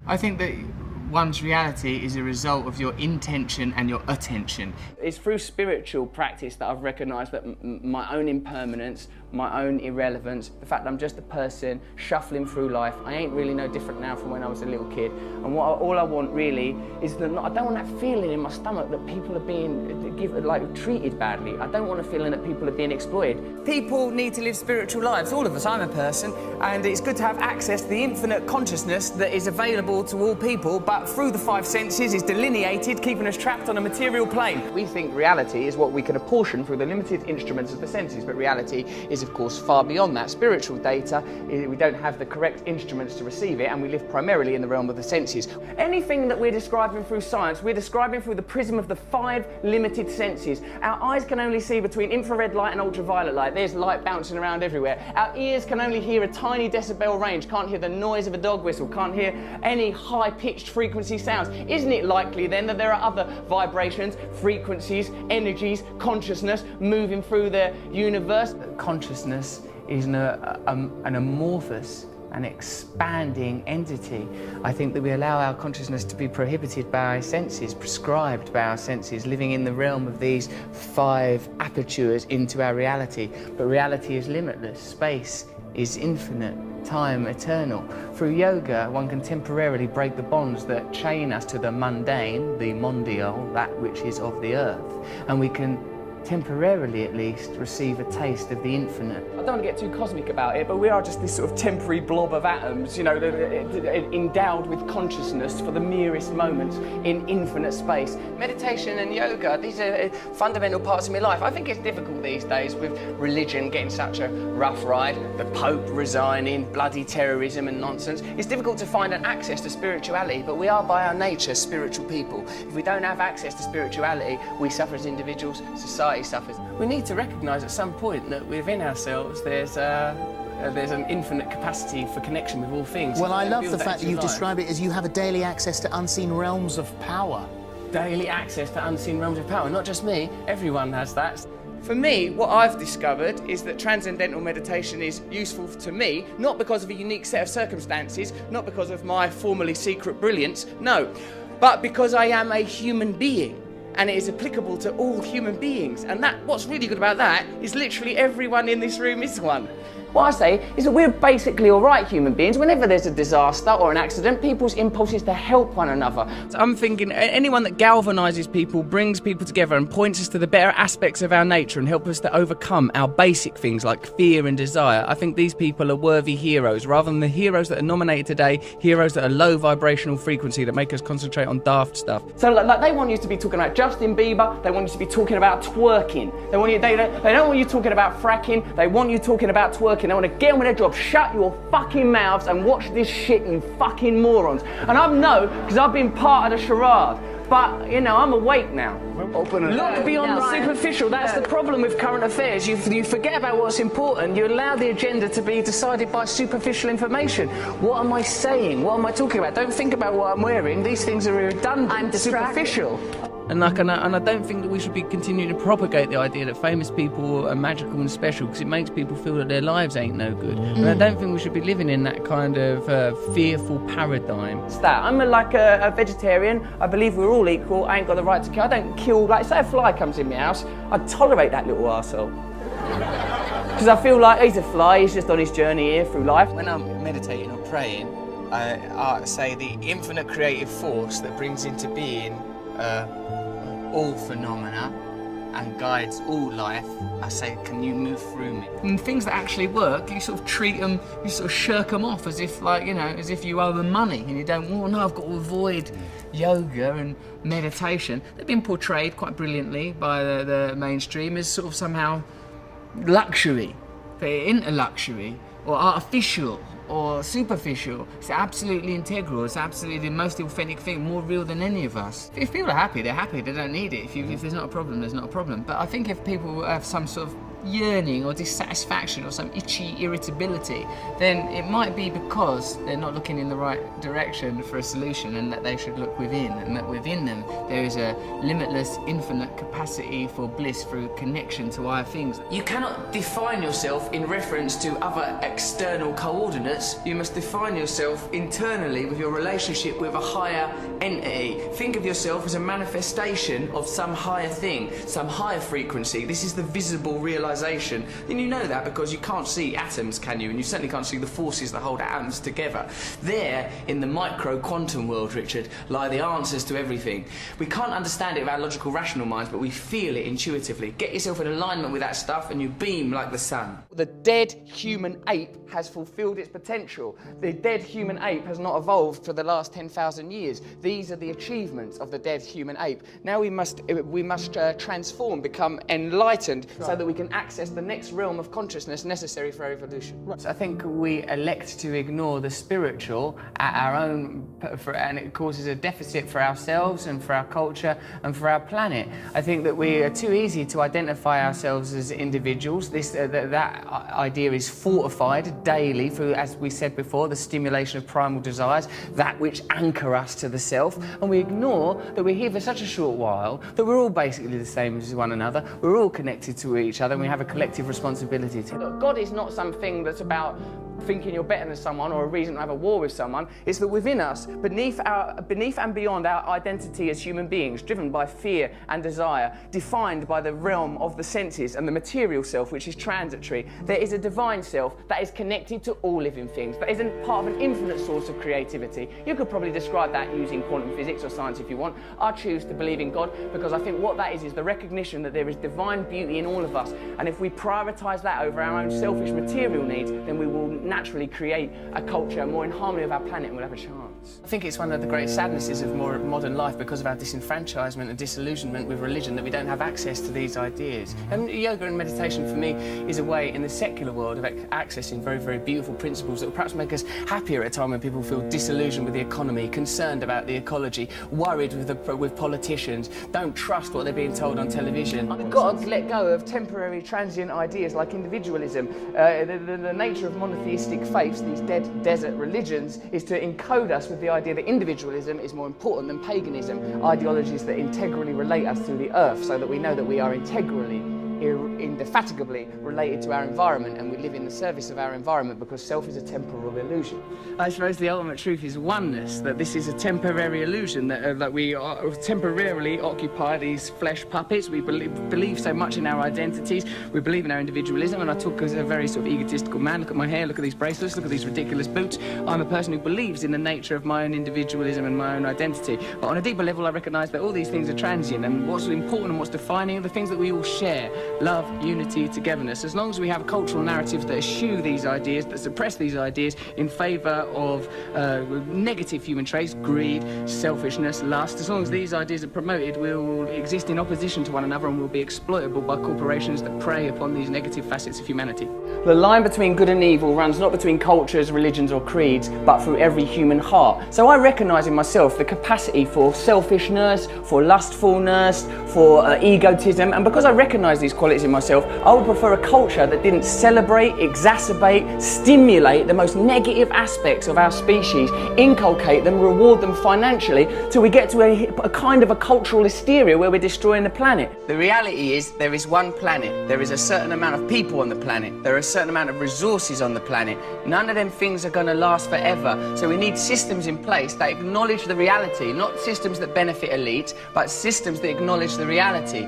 I think that one's reality is a result of your intention and your attention. It's through spiritual practice that I've recognised that my own impermanence, my own irrelevance, the fact that I'm just a person shuffling through life, I ain't really no different now from when I was a little kid. And all I want really is that I don't want that feeling in my stomach that people are being treated badly. I don't want a feeling that people are being exploited. People need to live spiritual lives, all of us. I'm a person, and it's good to have access to the infinite consciousness that is available to all people, but through the five senses is delineated, keeping us trapped on a material plane. We think reality is what we can apportion through the limited instruments of the senses, but reality is of course far beyond that. Spiritual data, we don't have the correct instruments to receive it, and we live primarily in the realm of the senses. Anything that we're describing through science, we're describing through the prism of the five limited senses. Our eyes can only see between infrared light and ultraviolet light. There's light bouncing around everywhere. Our ears can only hear a tiny decibel range, can't hear the noise of a dog whistle, can't hear any high-pitched frequency sounds. Isn't it likely then that there are other vibrations, frequencies, energies, consciousness moving through the universe? Consciousness is an amorphous and expanding entity. I think that we allow our consciousness to be prohibited by our senses, prescribed by our senses, living in the realm of these five apertures into our reality. But reality is limitless, space is infinite, time eternal. Through yoga, one can temporarily break the bonds that chain us to the mundane, the mondial, that which is of the earth, and we can temporarily at least receive a taste of the infinite. I don't want to get too cosmic about it, but we are just this sort of temporary blob of atoms, you know, endowed with consciousness for the merest moments in infinite space. Meditation and yoga, these are fundamental parts of my life. I think it's difficult these days with religion getting such a rough ride, the Pope resigning, bloody terrorism and nonsense. It's difficult to find an access to spirituality, but we are by our nature spiritual people. If we don't have access to spirituality, we suffer as individuals, society suffers. We need to recognise at some point that within ourselves there's an infinite capacity for connection with all things. Well, I love the fact that you've described it as you have a daily access to unseen realms of power. Daily access to unseen realms of power. Not just me, everyone has that. For me, what I've discovered is that transcendental meditation is useful to me, not because of a unique set of circumstances, not because of my formerly secret brilliance, no, but because I am a human being. And it is applicable to all human beings. And what's really good about that is literally everyone in this room is one. What I say is that we're basically all right human beings. Whenever there's a disaster or an accident, people's impulse is to help one another. So I'm thinking anyone that galvanises people, brings people together and points us to the better aspects of our nature and help us to overcome our basic things like fear and desire, I think these people are worthy heroes, rather than the heroes that are nominated today, heroes that are low vibrational frequency that make us concentrate on daft stuff. So like they want you to be talking about Justin Bieber, they want you to be talking about twerking, they don't want you talking about fracking, they want you talking about twerking. They want to get on with their job. Shut your fucking mouths and watch this shit, you fucking morons. And I know, because I've been part of the charade. But, you know, I'm awake now. Look beyond the superficial. That's the problem with current affairs. You forget about what's important. You allow the agenda to be decided by superficial information. What am I saying? What am I talking about? Don't think about what I'm wearing. These things are redundant. I'm superficial. And I don't think that we should be continuing to propagate the idea that famous people are magical and special, because it makes people feel that their lives ain't no good. And I don't think we should be living in that kind of fearful paradigm. It's that. I'm like a vegetarian. I believe we're all equal. I ain't got the right to kill. I don't kill, like, say a fly comes in my house, I'd tolerate that little arsehole. Because I feel like he's a fly, he's just on his journey here through life. When I'm meditating or praying, I say the infinite creative force that brings into being all phenomena and guides all life, I say, can you move through me? And things that actually work, you sort of treat them, you sort of shirk them off as if, like, you know, as if you owe them money and you don't, well, no, I've got to avoid yoga and meditation. They've been portrayed quite brilliantly by the mainstream as sort of somehow luxury. They're into luxury or artificial or superficial. It's absolutely integral. It's absolutely the most authentic thing, more real than any of us. If people are happy, they're happy. They don't need it. If there's not a problem, there's not a problem. But I think if people have some sort of yearning or dissatisfaction or some itchy irritability, then it might be because they're not looking in the right direction for a solution, and that they should look within, and that within them there is a limitless, infinite capacity for bliss through connection to higher things. You cannot define yourself in reference to other external coordinates. You must define yourself internally with your relationship with a higher entity. Think of yourself as a manifestation of some higher thing, some higher frequency. This is the visible realization. And you know that because you can't see atoms, can you? And you certainly can't see the forces that hold atoms together. There, in the micro quantum world, Richard, lie the answers to everything. We can't understand it with our logical, rational minds, but we feel it intuitively. Get yourself in alignment with that stuff and you beam like the sun. The dead human ape has fulfilled its potential. The dead human ape has not evolved for the last 10,000 years. These are the achievements of the dead human ape. Now we must transform, become enlightened, so that we can access the next realm of consciousness necessary for our evolution. So I think we elect to ignore the spiritual at our own, and it causes a deficit for ourselves and for our culture and for our planet. I think that we are too easy to identify ourselves as individuals. That idea is fortified daily through, as we said before, the stimulation of primal desires, that which anchor us to the self, and we ignore that we're here for such a short while, that we're all basically the same as one another, we're all connected to each other, and we have a collective responsibility to. Look, God is not something that's about thinking you're better than someone or a reason to have a war with someone. It's that within us, beneath and beyond our identity as human beings, driven by fear and desire, defined by the realm of the senses and the material self, which is transitory, there is a divine self that is connected to all living things, that is part of an infinite source of creativity. You could probably describe that using quantum physics or science if you want. I choose to believe in God because I think what that is the recognition that there is divine beauty in all of us, and if we prioritise that over our own selfish material needs, then we will naturally create a culture more in harmony with our planet, and we'll have a chance. I think it's one of the great sadnesses of modern life, because of our disenfranchisement and disillusionment with religion, that we don't have access to these ideas. And yoga and meditation for me is a way in the secular world of accessing very, very beautiful principles that will perhaps make us happier at a time when people feel disillusioned with the economy, concerned about the ecology, worried with politicians, don't trust what they're being told on television. We've got to let go of temporary, transient ideas like individualism. The nature of monotheistic faiths, these dead desert religions, is to encode us with the idea that individualism is more important than paganism, ideologies that integrally relate us to the earth, so that we know that we are integrally, indefatigably related to our environment, and we live in the service of our environment, because self is a temporal illusion. I suppose the ultimate truth is oneness, that this is a temporary illusion, that we temporarily occupy these flesh puppets. We believe so much in our identities, we believe in our individualism, and I talk as a very sort of egotistical man. Look at my hair, look at these bracelets, look at these ridiculous boots. I'm a person who believes in the nature of my own individualism and my own identity. But on a deeper level, I recognise that all these things are transient, and what's important and what's defining are the things that we all share. Love, unity, togetherness. As long as we have cultural narratives that eschew these ideas, that suppress these ideas in favour of negative human traits, greed, selfishness, lust, as long as these ideas are promoted, we'll exist in opposition to one another, and we'll be exploitable by corporations that prey upon these negative facets of humanity. The line between good and evil runs not between cultures, religions or creeds, but through every human heart. So I recognise in myself the capacity for selfishness, for lustfulness, for egotism, and because I recognise these qualities in myself, I would prefer a culture that didn't celebrate, exacerbate, stimulate the most negative aspects of our species, inculcate them, reward them financially, till we get to a kind of a cultural hysteria where we're destroying the planet. The reality is there is one planet. There is a certain amount of people on the planet. There are a certain amount of resources on the planet. None of them things are going to last forever. So we need systems in place that acknowledge the reality, not systems that benefit elites, but systems that acknowledge the reality.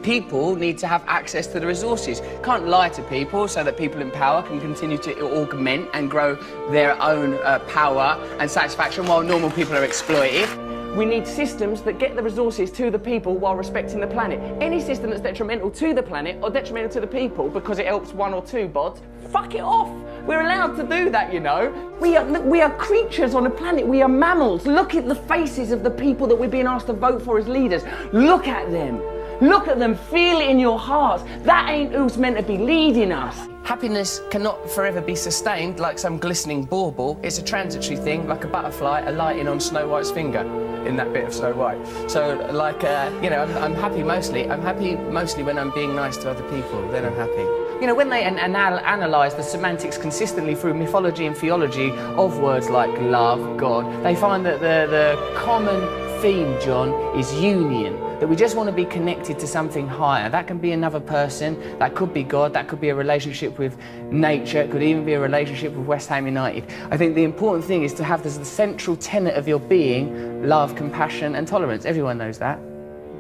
People need to have access to the resources. Can't lie to people so that people in power can continue to augment and grow their own power and satisfaction while normal people are exploited. We need systems that get the resources to the people while respecting the planet. Any system that's detrimental to the planet or detrimental to the people because it helps one or two bods, fuck it off. We're allowed to do that, you know. We are creatures on a planet. We are mammals. Look at the faces of the people that we're being asked to vote for as leaders. Look at them. Look at them, feel it in your hearts. That ain't who's meant to be leading us. Happiness cannot forever be sustained like some glistening bauble. It's a transitory thing, like a butterfly alighting on Snow White's finger in that bit of Snow White. So, like, you know, I'm happy mostly. I'm happy mostly when I'm being nice to other people. Then I'm happy. You know, when they analyse the semantics consistently through mythology and theology of words like love, God, they find that the common theme, John, is union. That we just want to be connected to something higher. That can be another person, that could be God, that could be a relationship with nature, it could even be a relationship with West Ham United. I think the important thing is to have as the central tenet of your being love, compassion and tolerance. Everyone knows that.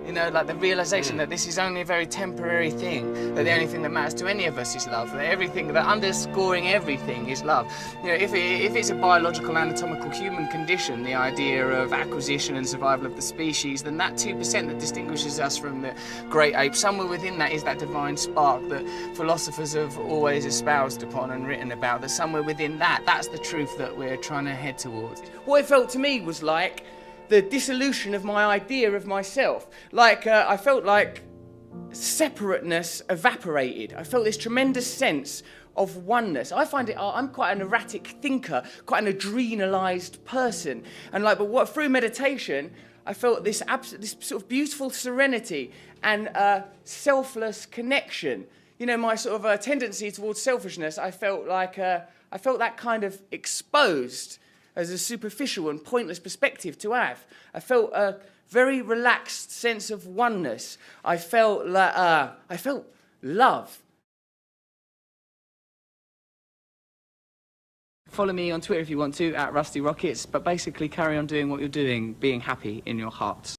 You know, like the realisation that this is only a very temporary thing, that the only thing that matters to any of us is love, that everything, that underscoring everything is love. You know, if it's a biological, anatomical human condition, the idea of acquisition and survival of the species, then that 2% that distinguishes us from the great apes, somewhere within that is that divine spark that philosophers have always espoused upon and written about, that somewhere within that, that's the truth that we're trying to head towards. What it felt to me was like the dissolution of my idea of myself. Like, I felt like separateness evaporated. I felt this tremendous sense of oneness. I find it, I'm quite an erratic thinker, quite an adrenalised person. And like, but what, through meditation, I felt this sort of beautiful serenity and selfless connection. You know, my sort of tendency towards selfishness, I felt like, I felt that kind of exposed as a superficial and pointless perspective to have. I felt a very relaxed sense of oneness. I felt love. Follow me on Twitter if you want to, @Rusty Rockets, but basically carry on doing what you're doing, being happy in your hearts.